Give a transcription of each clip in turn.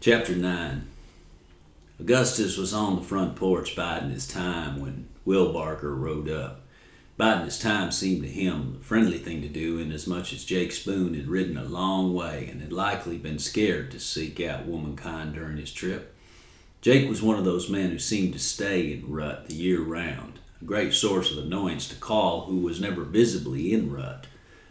Chapter 9. Augustus was on the front porch biding his time when Will Barker rode up. Biding his time seemed to him the friendly thing to do, inasmuch as Jake Spoon had ridden a long way and had likely been scared to seek out womankind during his trip. Jake was one of those men who seemed to stay in rut the year round, a great source of annoyance to Call, who was never visibly in rut.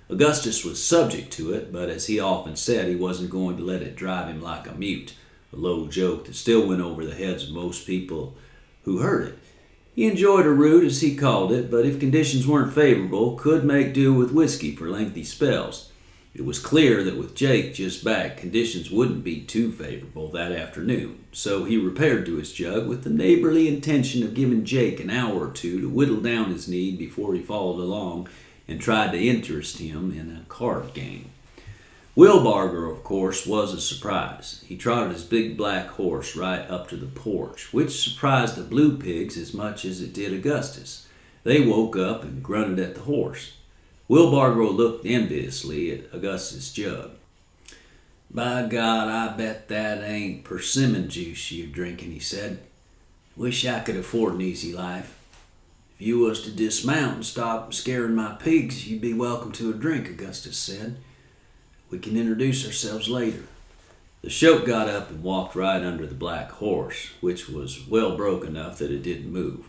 Augustus was subject to it, but as he often said, he wasn't going to let it drive him like a mute, a low joke that still went over the heads of most people who heard it. He enjoyed a root, as he called it, but if conditions weren't favorable, could make do with whiskey for lengthy spells. It was clear that with Jake just back, conditions wouldn't be too favorable that afternoon, so he repaired to his jug with the neighborly intention of giving Jake an hour or two to whittle down his need before he followed along and tried to interest him in a card game. Will Barker, of course, was a surprise. He trotted his big black horse right up to the porch, which surprised the Blue Pigs as much as it did Augustus. They woke up and grunted at the horse. Will Barker looked enviously at Augustus' jug. "By God, I bet that ain't persimmon juice you're drinking," he said. "Wish I could afford an easy life. If you was to dismount and stop scaring my pigs, you'd be welcome to a drink," Augustus said. "We can introduce ourselves later." The shote got up and walked right under the black horse, which was well broke enough that it didn't move.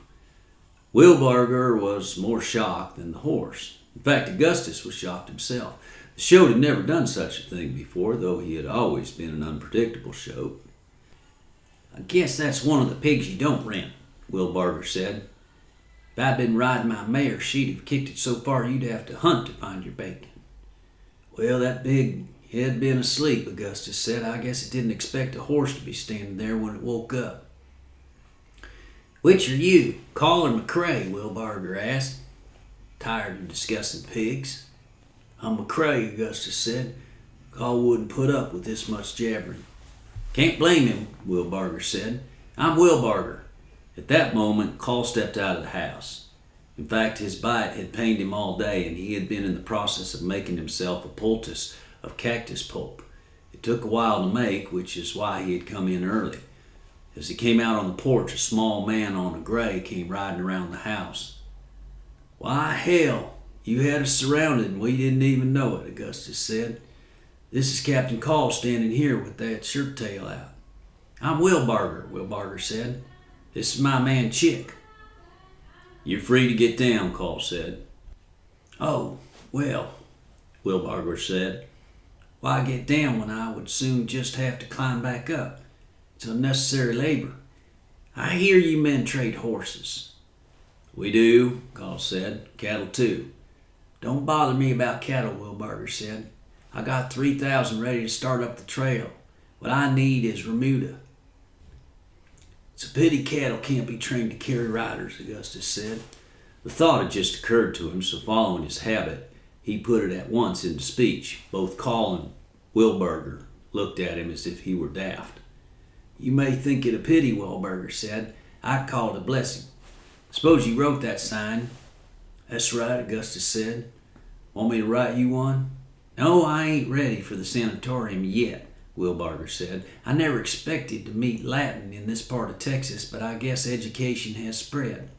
Will Barker was more shocked than the horse. In fact, Augustus was shocked himself. The shote had never done such a thing before, though he had always been an unpredictable shote. "I guess that's one of the pigs you don't rent," Will Barker said. "If I'd been riding my mare, she'd have kicked it so far you'd have to hunt to find your bacon." "Well, that pig had been asleep," Augustus said. "I guess it didn't expect a horse to be standing there when it woke up." "Which are you, Call or McCrae?" Will Barker asked. "Tired of discussing pigs." "I'm McCrae," Augustus said. "Call wouldn't put up with this much jabbering." "Can't blame him," Will Barker said. "I'm Will Barker." At that moment, Call stepped out of the house. In fact, his bite had pained him all day, and he had been in the process of making himself a poultice of cactus pulp. It took a while to make, which is why he had come in early. As he came out on the porch, a small man on a gray came riding around the house. "Why, hell, you had us surrounded and we didn't even know it," Augustus said. "This is Captain Call standing here with that shirt tail out." "I'm Will Barker," Will Barker said. "This is my man Chick." "You're free to get down," Call said. "Oh, well," Will Barker said. "Why get down when I would soon just have to climb back up? It's unnecessary labor. I hear you men trade horses." "We do," Call said. "Cattle too." "Don't bother me about cattle," Will Barker said. "I got 3,000 ready to start up the trail. What I need is remuda." "It's a pity cattle can't be trained to carry riders," Augustus said. The thought had just occurred to him, so following his habit, he put it at once into speech. Both Call and Will Barker looked at him as if he were daft. "You may think it a pity," Will Barker said. "I'd call it a blessing. Suppose you wrote that sign." "That's right," Augustus said. "Want me to write you one?" "No, I ain't ready for the sanatorium yet," Will Barker said. "I never expected to meet Latin in this part of Texas, but I guess education has spread."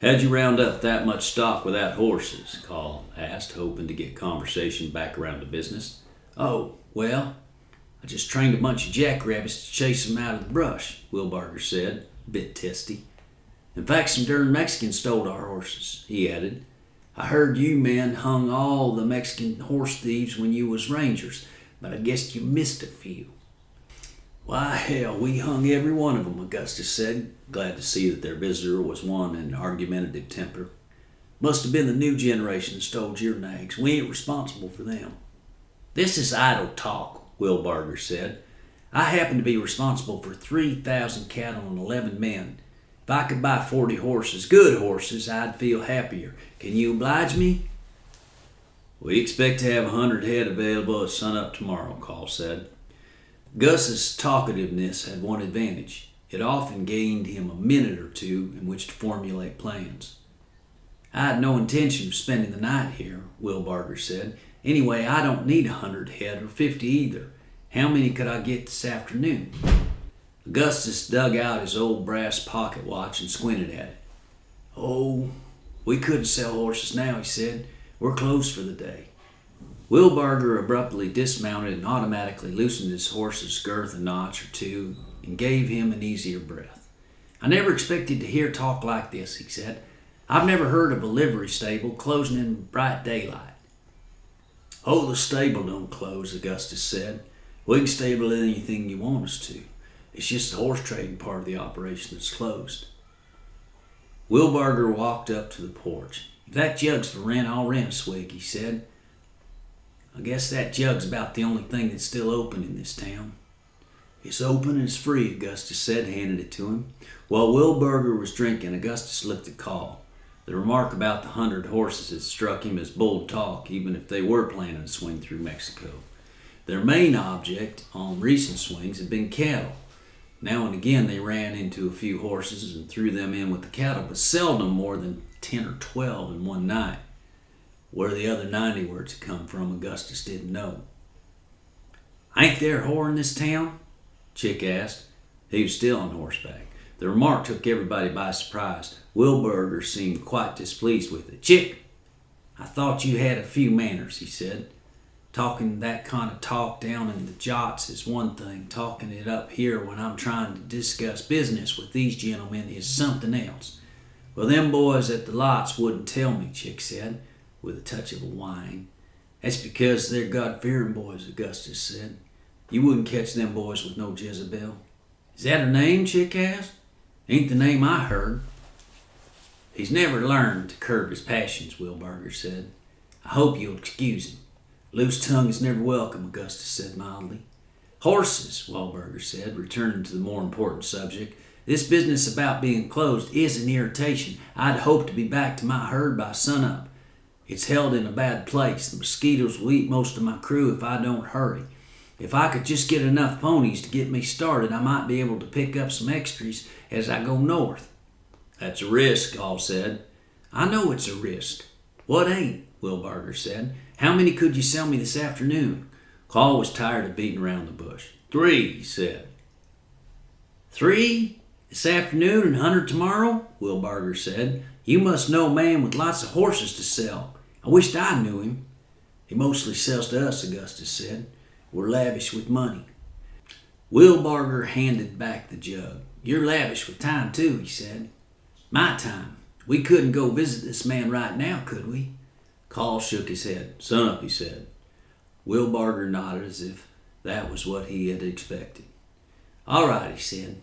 "How'd you round up that much stock without horses?" Call asked, hoping to get conversation back around to business. "Oh, well, I just trained a bunch of jackrabbits to chase them out of the brush," Will Barker said, a bit testy. "In fact, some darn Mexicans stole our horses," he added. "I heard you men hung all the Mexican horse thieves when you was rangers, but I guess you missed a few." "Why, hell, we hung every one of them," Augustus said, glad to see that their visitor was one in argumentative temper. "Must have been the new generation that stole your nags. We ain't responsible for them." "This is idle talk," Will Barker said. "I happen to be responsible for 3,000 cattle and 11 men. If I could buy 40 horses, good horses, I'd feel happier. Can you oblige me?" "We expect to have 100 head available at sunup tomorrow," Call said. Gus's talkativeness had one advantage. It often gained him a minute or two in which to formulate plans. "I had no intention of spending the night here," Will Barker said. "Anyway, I don't need 100 head or 50 either. How many could I get this afternoon? Augustus dug out his old brass pocket watch and squinted at it. Oh, we couldn't sell horses now, he said. We're closed for the day. Wilbarger abruptly dismounted and automatically loosened his horse's girth a notch or two and gave him an easier breath. I never expected to hear talk like this, he said. I've never heard of a livery stable closing in bright daylight. Oh, the stable don't close, Augustus said. We can stable anything you want us to. It's just the horse trading part of the operation that's closed. Wilbarger walked up to the porch. If that jug's for rent, I'll rent a swig, he said. I guess that jug's about the only thing that's still open in this town. It's open and it's free, Augustus said, handed it to him. While Wilbarger was drinking, Augustus looked at Call. The remark about the 100 horses had struck him as bold talk, even if they were planning to swing through Mexico. Their main object on recent swings had been cattle. Now and again they ran into a few horses and threw them in with the cattle, but seldom more than 10 or 12 in one night. Where the other 90 were to come from, Augustus didn't know. Ain't there a whore in this town? Chick asked. He was still on horseback. The remark took everybody by surprise. Wilbarger seemed quite displeased with it. Chick, I thought you had a few manners, he said. Talking that kind of talk down in the jots is one thing. Talking it up here when I'm trying to discuss business with these gentlemen is something else. Well, them boys at the lots wouldn't tell me, Chick said, with a touch of a whine. That's because they're God-fearing boys, Augustus said. You wouldn't catch them boys with no Jezebel. Is that her name, Chick asked? Ain't the name I heard. He's never learned to curb his passions, Wilbarger said. I hope you'll excuse him. Loose tongue is never welcome, Augustus said mildly. Horses, Wilbarger said, returning to the more important subject. This business about being closed is an irritation. I'd hoped to be back to my herd by sunup. It's held in a bad place. The mosquitoes will eat most of my crew if I don't hurry. If I could just get enough ponies to get me started, I might be able to pick up some extras as I go north. That's a risk, All said. I know it's a risk. What ain't? Wilbarger said. How many could you sell me this afternoon? Call was tired of beating around the bush. 3, he said. 3? This afternoon and 100 tomorrow? Wilbarger said. You must know a man with lots of horses to sell. I wished I knew him. He mostly sells to us, Augustus said. We're lavish with money. Wilbarger handed back the jug. You're lavish with time too, he said. My time. We couldn't go visit this man right now, could we? Call shook his head. Sunup, he said. Wilbarger nodded as if that was what he had expected. All right, he said.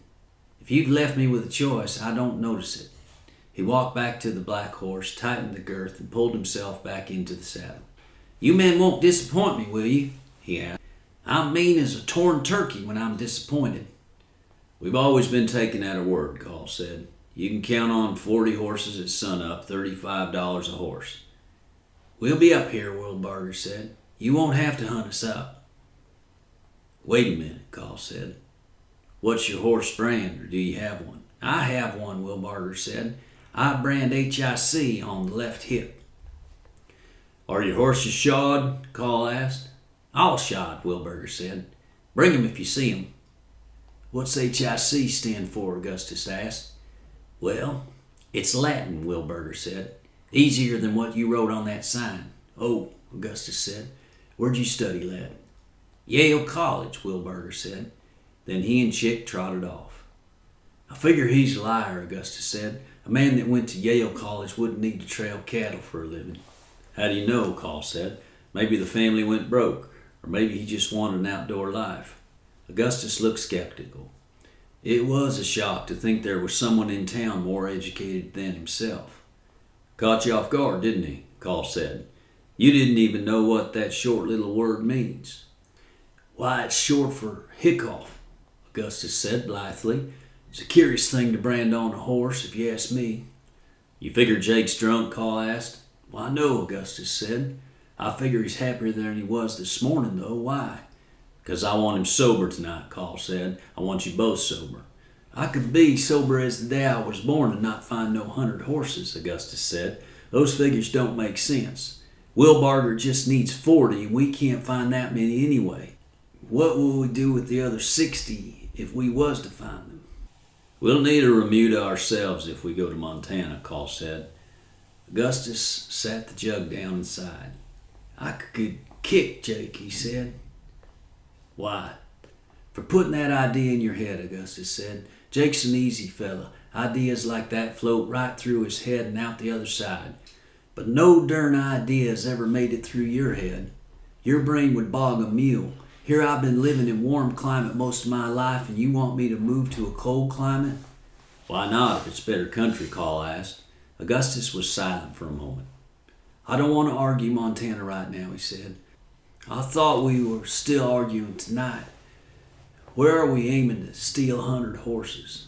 If you've left me with a choice, I don't notice it. He walked back to the black horse, tightened the girth, and pulled himself back into the saddle. You men won't disappoint me, will you? He asked. I'm mean as a torn turkey when I'm disappointed. We've always been taken at our word, Call said. You can count on 40 horses at sunup, $35 a horse. We'll be up here, Wilbarger said. You won't have to hunt us up. Wait a minute, Call said. What's your horse brand, or do you have one? I have one, Wilbarger said. I brand HIC on the left hip. Are your horses shod? Call asked. All shod, Wilbarger said. Bring 'em if you see 'em. What's HIC stand for? Augustus asked. Well, it's Latin, Wilbarger said. Easier than what you wrote on that sign. Oh, Augustus said. Where'd you study Latin? Yale College, Wilbarger said. Then he and Chick trotted off. I figure he's a liar, Augustus said. A man that went to Yale College wouldn't need to trail cattle for a living. How do you know? Call said. Maybe the family went broke, or maybe he just wanted an outdoor life. Augustus looked skeptical. It was a shock to think there was someone in town more educated than himself. Caught you off guard, didn't he? Call said. You didn't even know what that short little word means. Why, it's short for hiccough, Augustus said blithely. It's a curious thing to brand on a horse, if you ask me. You figure Jake's drunk? Call asked. Why, no, Augustus said. I figure he's happier than he was this morning, though. Why? Because I want him sober tonight, Call said. I want you both sober. I could be sober as the day I was born and not find no 100 horses, Augustus said. Those figures don't make sense. Wilbarger just needs 40, and we can't find that many anyway. What will we do with the other 60 if we was to find them? We'll need a remuda ourselves if we go to Montana, Call said. Augustus sat the jug down and sighed. I could kick Jake, he said. Why? For putting that idea in your head, Augustus said. Jake's an easy fella. Ideas like that float right through his head and out the other side. But no darn idea's ever made it through your head. Your brain would bog a mule. Here I've been living in warm climate most of my life, and you want me to move to a cold climate? Why not, if it's better country, Call asked. Augustus was silent for a moment. I don't want to argue Montana right now, he said. I thought we were still arguing tonight. Where are we aiming to steal 100 horses?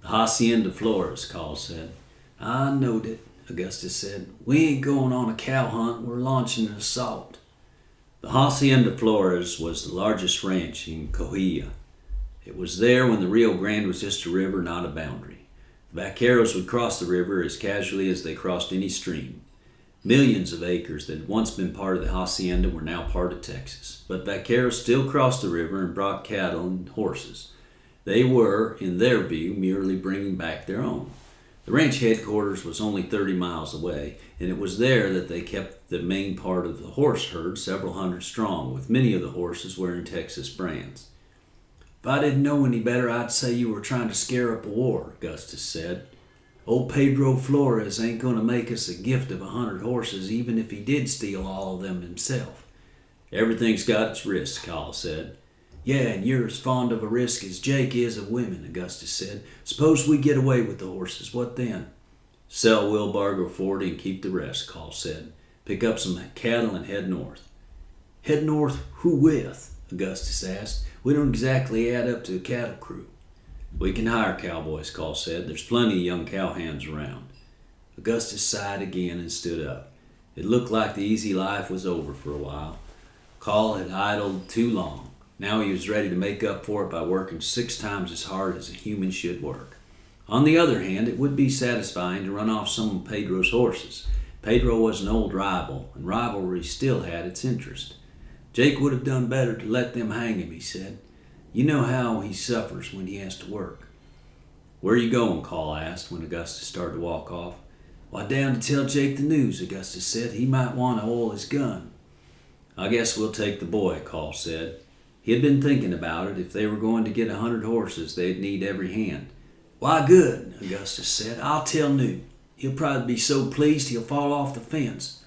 The Hacienda Flores, Call said. I knowed it, Augustus said. We ain't going on a cow hunt, we're launching an assault. The Hacienda Flores was the largest ranch in Coahuila. It was there when the Rio Grande was just a river, not a boundary. The vaqueros would cross the river as casually as they crossed any stream. Millions of acres that had once been part of the hacienda were now part of Texas. But vaqueros still crossed the river and brought cattle and horses. They were, in their view, merely bringing back their own. The ranch headquarters was only 30 miles away, and it was there that they kept the main part of the horse herd, several hundred strong, with many of the horses wearing Texas brands. If I didn't know any better, I'd say you were trying to scare up a war, Augustus said. Old Pedro Flores ain't going to make us a gift of 100 horses, even if he did steal all of them himself. Everything's got its risk, Call said. Yeah, and you're as fond of a risk as Jake is of women, Augustus said. Suppose we get away with the horses, what then? Sell Wilbarger 40 and keep the rest, Call said. Pick up some cattle and head north. Head north who with? Augustus asked. We don't exactly add up to a cattle crew. We can hire cowboys, Call said. There's plenty of young cowhands around. Augustus sighed again and stood up. It looked like the easy life was over for a while. Call had idled too long. Now he was ready to make up for it by working 6 times as hard as a human should work. On the other hand, it would be satisfying to run off some of Pedro's horses. Pedro was an old rival, and rivalry still had its interest. Jake would have done better to let them hang him, he said. You know how he suffers when he has to work. Where are you going? Call asked when Augustus started to walk off. Why, down to tell Jake the news, Augustus said. He might want to oil his gun. I guess we'll take the boy, Call said. He had been thinking about it. If they were going to get 100 horses, they'd need every hand. Why, good, Augustus said. I'll tell Newt. He'll probably be so pleased he'll fall off the fence.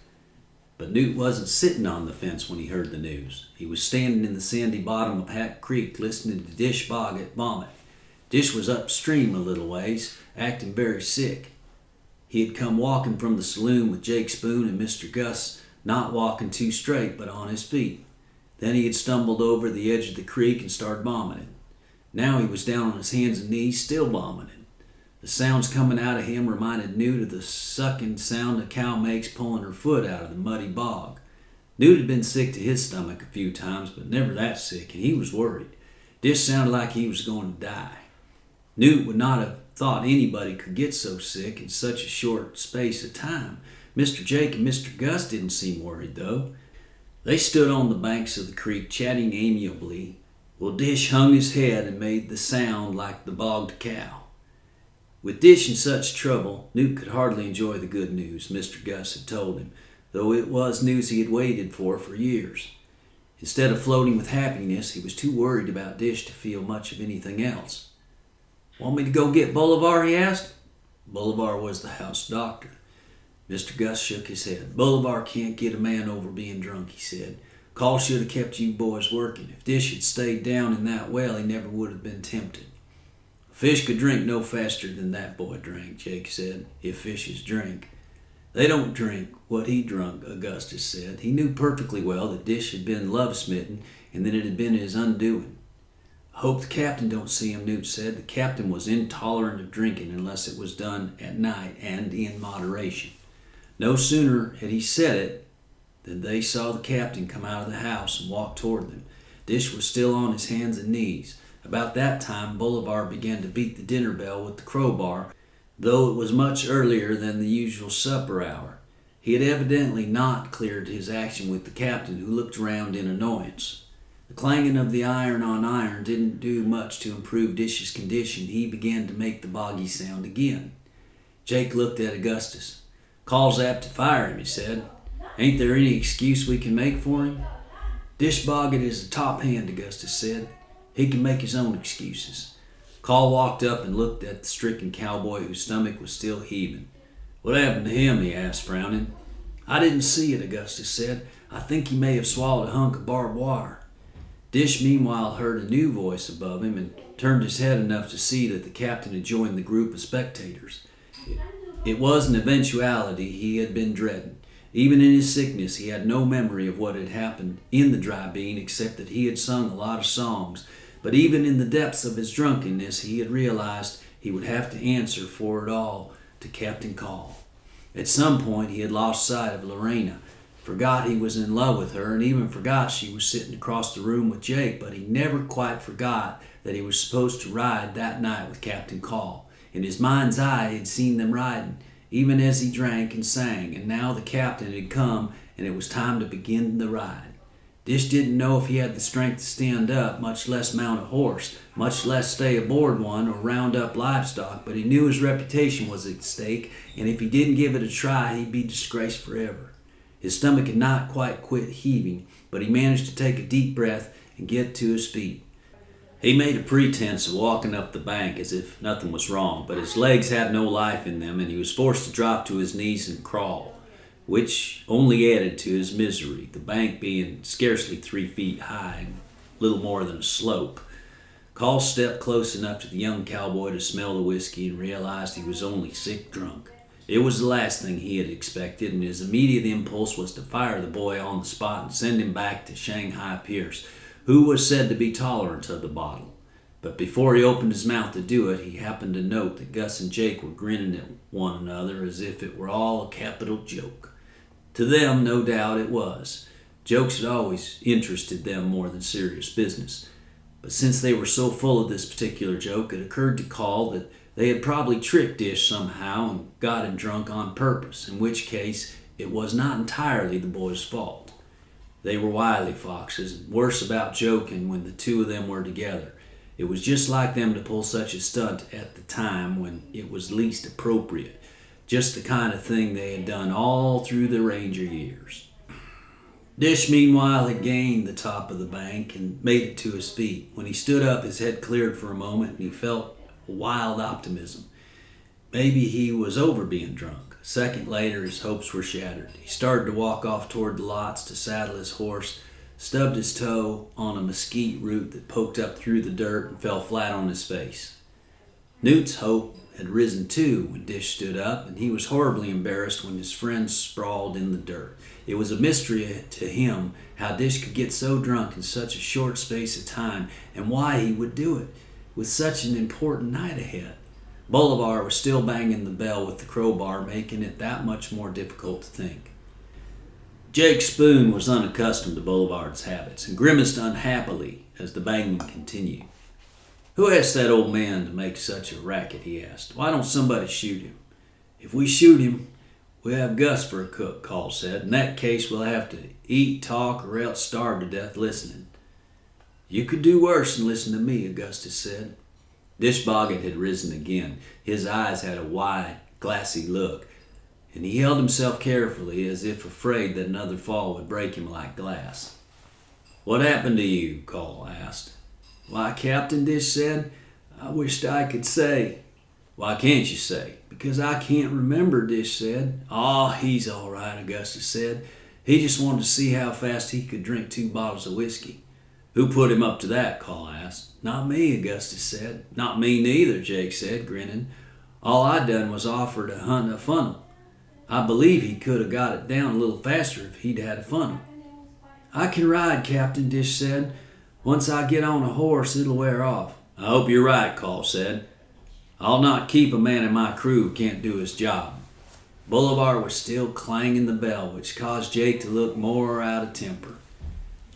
But Newt wasn't sitting on the fence when he heard the news. He was standing in the sandy bottom of Hat Creek listening to Dish Boggett vomit. Dish was upstream a little ways, acting very sick. He had come walking from the saloon with Jake Spoon and Mr. Gus, not walking too straight but on his feet. Then he had stumbled over the edge of the creek and started vomiting. Now he was down on his hands and knees, still vomiting. The sounds coming out of him reminded Newt of the sucking sound a cow makes pulling her foot out of the muddy bog. Newt had been sick to his stomach a few times, but never that sick, and he was worried. Dish sounded like he was going to die. Newt would not have thought anybody could get so sick in such a short space of time. Mr. Jake and Mr. Gus didn't seem worried, though. They stood on the banks of the creek, chatting amiably, while Dish hung his head and made the sound like the bogged cow. With Dish in such trouble, Newt could hardly enjoy the good news Mr. Gus had told him, though it was news he had waited for years. Instead of floating with happiness, he was too worried about Dish to feel much of anything else. Want me to go get Bolivar, he asked. Bolivar was the house doctor. Mr. Gus shook his head. Bolivar can't get a man over being drunk, he said. Call should have kept you boys working. If Dish had stayed down in that well, he never would have been tempted. Fish could drink no faster than that boy drank, Jake said, if fishes drink. They don't drink what he drunk, Augustus said. He knew perfectly well that Dish had been love-smitten and that it had been his undoing. I hope the captain don't see him, Newt said. The captain was intolerant of drinking unless it was done at night and in moderation. No sooner had he said it than they saw the captain come out of the house and walk toward them. Dish was still on his hands and knees. About that time, Bolivar began to beat the dinner bell with the crowbar, though it was much earlier than the usual supper hour. He had evidently not cleared his action with the captain, who looked around in annoyance. The clanging of the iron on iron didn't do much to improve Dish's condition. He began to make the boggy sound again. Jake looked at Augustus. "Call's apt to fire him," he said. "Ain't there any excuse we can make for him?" "Dish Boggett is a top hand," Augustus said. "He can make his own excuses." Call walked up and looked at the stricken cowboy whose stomach was still heaving. "What happened to him?" he asked, frowning. "I didn't see it," Augustus said. "I think he may have swallowed a hunk of barbed wire." Dish meanwhile heard a new voice above him and turned his head enough to see that the captain had joined the group of spectators. It was an eventuality he had been dreading. Even in his sickness, he had no memory of what had happened in the Dry Bean except that he had sung a lot of songs. But even in the depths of his drunkenness, he had realized he would have to answer for it all to Captain Call. At some point, he had lost sight of Lorena, forgot he was in love with her, and even forgot she was sitting across the room with Jake, but he never quite forgot that he was supposed to ride that night with Captain Call. In his mind's eye, he had seen them riding, even as he drank and sang, and now the captain had come, and it was time to begin the ride. Dish didn't know if he had the strength to stand up, much less mount a horse, much less stay aboard one or round up livestock, but he knew his reputation was at stake, and if he didn't give it a try, he'd be disgraced forever. His stomach had not quite quit heaving, but he managed to take a deep breath and get to his feet. He made a pretense of walking up the bank as if nothing was wrong, but his legs had no life in them, and he was forced to drop to his knees and crawl, which only added to his misery, the bank being scarcely 3 feet high and little more than a slope. Call stepped close enough to the young cowboy to smell the whiskey and realized he was only sick drunk. It was the last thing he had expected, and his immediate impulse was to fire the boy on the spot and send him back to Shanghai Pierce, who was said to be tolerant of the bottle. But before he opened his mouth to do it, he happened to note that Gus and Jake were grinning at one another as if it were all a capital joke. To them, no doubt it was. Jokes had always interested them more than serious business. But since they were so full of this particular joke, it occurred to Call that they had probably tricked Dish somehow and got him drunk on purpose, in which case it was not entirely the boy's fault. They were wily foxes, and worse about joking when the two of them were together. It was just like them to pull such a stunt at the time when it was least appropriate. Just the kind of thing they had done all through the Ranger years. Dish, meanwhile, had gained the top of the bank and made it to his feet. When he stood up, his head cleared for a moment, and he felt a wild optimism. Maybe he was over being drunk. A second later, his hopes were shattered. He started to walk off toward the lots to saddle his horse, stubbed his toe on a mesquite root that poked up through the dirt and fell flat on his face. Newt's hope had risen too when Dish stood up, and he was horribly embarrassed when his friends sprawled in the dirt. It was a mystery to him how Dish could get so drunk in such a short space of time, and why he would do it with such an important night ahead. Bolivar was still banging the bell with the crowbar, making it that much more difficult to think. Jake Spoon was unaccustomed to Bolivar's habits and grimaced unhappily as the banging continued. "Who asked that old man to make such a racket?" he asked. "Why don't somebody shoot him?" "If we shoot him, we'll have Gus for a cook," Call said. "In that case, we'll have to eat, talk, or else starve to death listening." "You could do worse than listen to me," Augustus said. Dish Boggett had risen again. His eyes had a wide, glassy look, and he held himself carefully as if afraid that another fall would break him like glass. "What happened to you?" Call asked. "Why, Captain," Dish said, "I wished I could say." "Why can't you say?" "Because I can't remember," Dish said. "Aw, he's all right," Augustus said. "He just wanted to see how fast he could drink 2 bottles of whiskey." "Who put him up to that?" Call asked. "Not me," Augustus said. "Not me neither," Jake said, grinning. "All I done was offer to hunt a funnel. I believe he could have got it down a little faster if he'd had a funnel." "I can ride, Captain," Dish said. "Once I get on a horse, it'll wear off." "I hope you're right," Call said. "I'll not keep a man in my crew who can't do his job." Bolivar was still clanging the bell, which caused Jake to look more out of temper.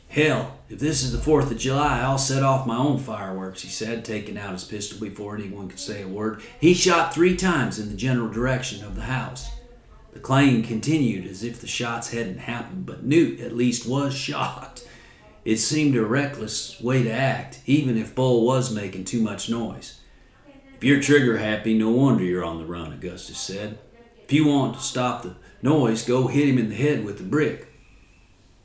"Hell, if this is the 4th of July, I'll set off my own fireworks," he said, taking out his pistol before anyone could say a word. He shot 3 times in the general direction of the house. The clanging continued as if the shots hadn't happened, but Newt at least was shot. It seemed a reckless way to act, even if Bull was making too much noise. If you're trigger happy, no wonder you're on the run, Augustus said. If you want to stop the noise, go hit him in the head with a brick.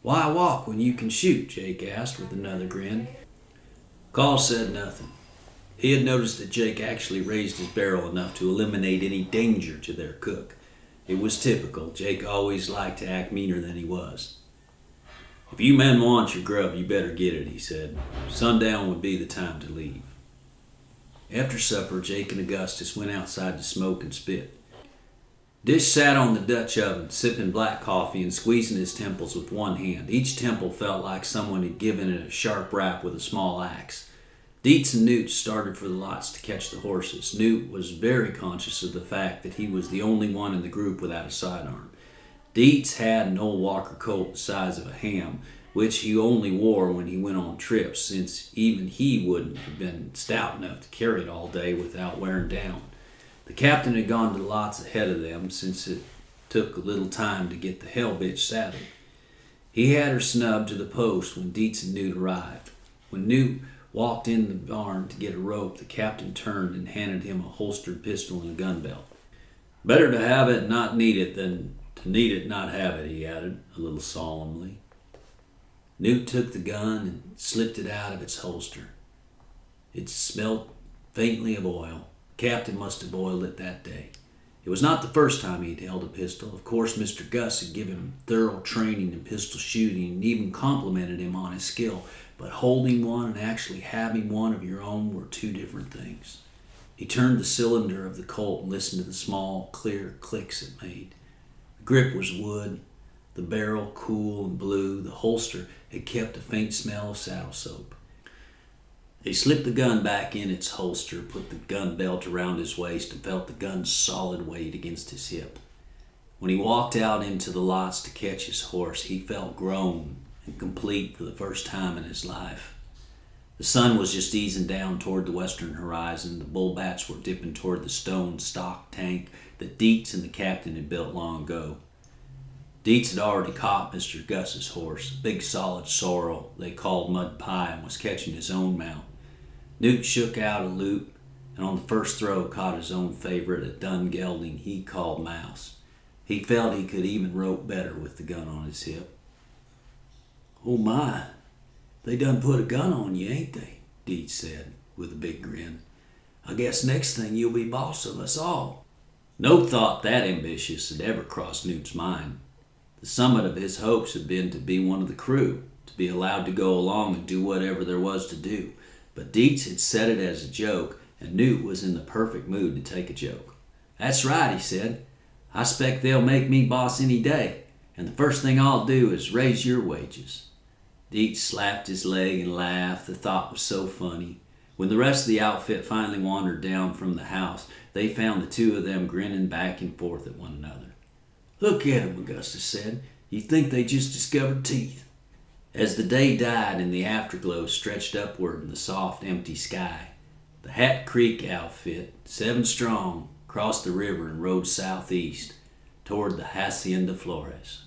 Why walk when you can shoot? Jake asked with another grin. Carl said nothing. He had noticed that Jake actually raised his barrel enough to eliminate any danger to their cook. It was typical. Jake always liked to act meaner than he was. If you men want your grub, you better get it, he said. Sundown would be the time to leave. After supper, Jake and Augustus went outside to smoke and spit. Dish sat on the Dutch oven, sipping black coffee and squeezing his temples with one hand. Each temple felt like someone had given it a sharp rap with a small axe. Dietz and Newt started for the lots to catch the horses. Newt was very conscious of the fact that he was the only one in the group without a sidearm. Dietz had an old Walker colt the size of a ham, which he only wore when he went on trips, since even he wouldn't have been stout enough to carry it all day without wearing down. The captain had gone to the lots ahead of them, since it took a little time to get the hell bitch saddled. He had her snubbed to the post when Dietz and Newt arrived. When Newt walked in the barn to get a rope, the captain turned and handed him a holstered pistol and a gun belt. Better to have it and not need it than to need it and not have it, he added, a little solemnly. Newt took the gun and slipped it out of its holster. It smelled faintly of oil. The captain must have boiled it that day. It was not the first time he had held a pistol. Of course, Mr. Gus had given him thorough training in pistol shooting and even complimented him on his skill, but holding one and actually having one of your own were two different things. He turned the cylinder of the Colt and listened to the small, clear clicks it made. The grip was wood, the barrel cool and blue, the holster had kept a faint smell of saddle soap. He slipped the gun back in its holster, put the gun belt around his waist, and felt the gun's solid weight against his hip. When he walked out into the lots to catch his horse, he felt grown and complete for the first time in his life. The sun was just easing down toward the western horizon. The bull bats were dipping toward the stone stock tank that Dietz and the captain had built long ago. Dietz had already caught Mr. Gus's horse, a big solid sorrel they called Mud Pie, and was catching his own mount. Newt shook out a loop, and on the first throw caught his own favorite, a dun gelding he called Mouse. He felt he could even rope better with the gun on his hip. "Oh my, they done put a gun on you, ain't they?" Dietz said, with a big grin. "I guess next thing you'll be boss of us all." No thought that ambitious had ever crossed Newt's mind. The summit of his hopes had been to be one of the crew, to be allowed to go along and do whatever there was to do. But Dietz had said it as a joke, and Newt was in the perfect mood to take a joke. "That's right," he said. "I expect they'll make me boss any day, and the first thing I'll do is raise your wages." Dietz slapped his leg and laughed. The thought was so funny. When the rest of the outfit finally wandered down from the house, they found the two of them grinning back and forth at one another. "Look at 'em," Augustus said. "You'd think they just discovered teeth." As the day died and the afterglow stretched upward in the soft, empty sky, the Hat Creek outfit, 7 strong, crossed the river and rode southeast toward the Hacienda Flores.